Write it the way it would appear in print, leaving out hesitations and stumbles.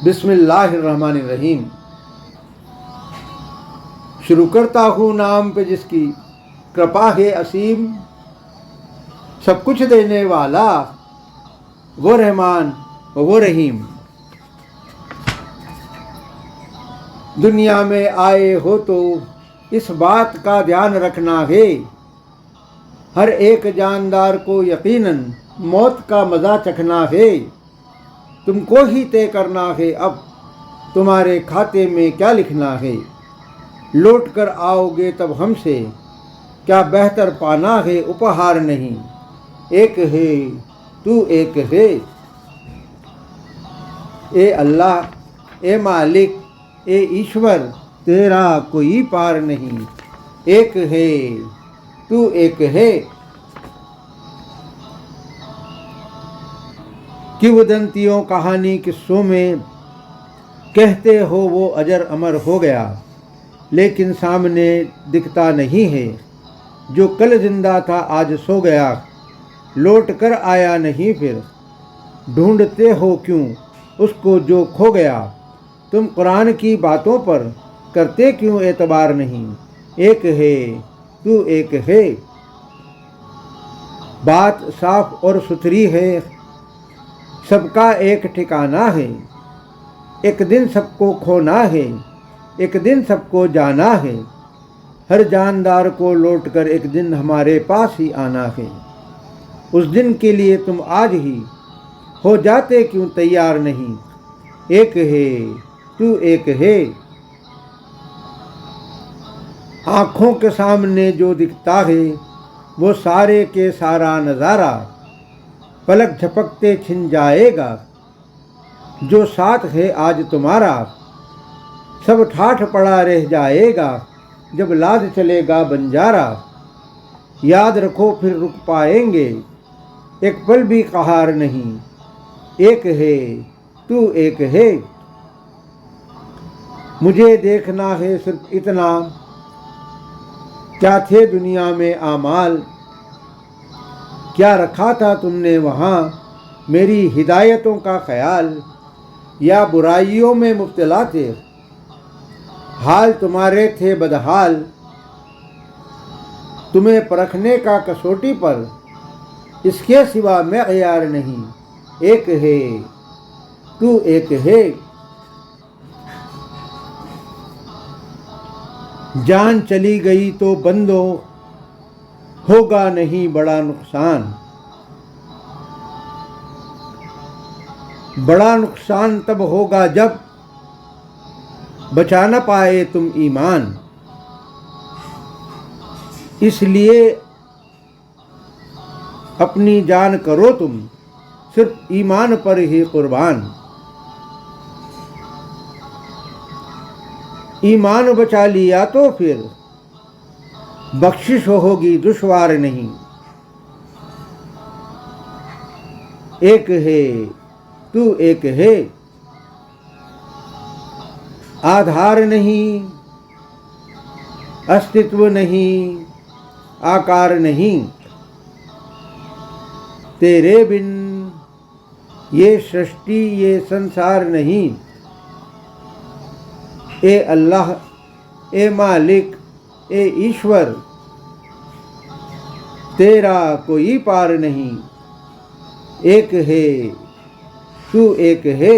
बिस्मिल्लाहिर्रहमानिर्रहीम। शुरू करता हूँ नाम पे जिसकी कृपा है असीम। सब कुछ देने वाला वो रहमान वो रहीम। दुनिया में आए हो तो इस बात का ध्यान रखना है, हर एक जानदार को यकीनन मौत का मज़ा चखना है। तुमको ही तय करना है अब तुम्हारे खाते में क्या लिखना है। लौट कर आओगे तब हमसे क्या बेहतर पाना है, उपहार नहीं एक है तू एक है। ए अल्लाह ए मालिक ए ईश्वर, तेरा कोई पार नहीं, एक है तू एक है। किंवदंतियों कहानी किस्सों में कहते हो वो अजर अमर हो गया, लेकिन सामने दिखता नहीं है। जो कल जिंदा था आज सो गया, लौट कर आया नहीं फिर। ढूंढते हो क्यों उसको जो खो गया, तुम कुरान की बातों पर करते क्यों एतबार नहीं। एक है तू एक है। बात साफ और सुथरी है, सबका एक ठिकाना है। एक दिन सबको खोना है, एक दिन सबको जाना है। हर जानदार को लौटकर एक दिन हमारे पास ही आना है। उस दिन के लिए तुम आज ही हो जाते क्यों तैयार नहीं। एक है तू एक है। आँखों के सामने जो दिखता है वो सारे के सारा नज़ारा पलक झपकते छिन जाएगा। जो साथ है आज तुम्हारा सब ठाठ पड़ा रह जाएगा, जब लाद चलेगा बंजारा। याद रखो फिर रुक पाएंगे, एक पल भी कहार नहीं। एक है तू एक है। मुझे देखना है सिर्फ इतना, क्या थे दुनिया में आमाल, क्या रखा था तुमने वहाँ मेरी हिदायतों का ख्याल। या बुराइयों में मुब्तला थे, हाल तुम्हारे थे बदहाल। तुम्हें परखने का कसौटी पर इसके सिवा मेयार नहीं। एक है तू एक है। जान चली गई तो बंदो होगा नहीं बड़ा नुकसान। बड़ा नुकसान तब होगा जब बचा न पाए तुम ईमान। इसलिए अपनी जान करो तुम सिर्फ ईमान पर ही कुर्बान। ईमान बचा लिया तो फिर बख्शिश होगी दुश्वार नहीं। एक है तू एक है। आधार नहीं, अस्तित्व नहीं, आकार नहीं, तेरे बिन ये सृष्टि ये संसार नहीं। ए अल्लाह ए मालिक ए ईश्वर, तेरा कोई पार नहीं। एक है तू एक है।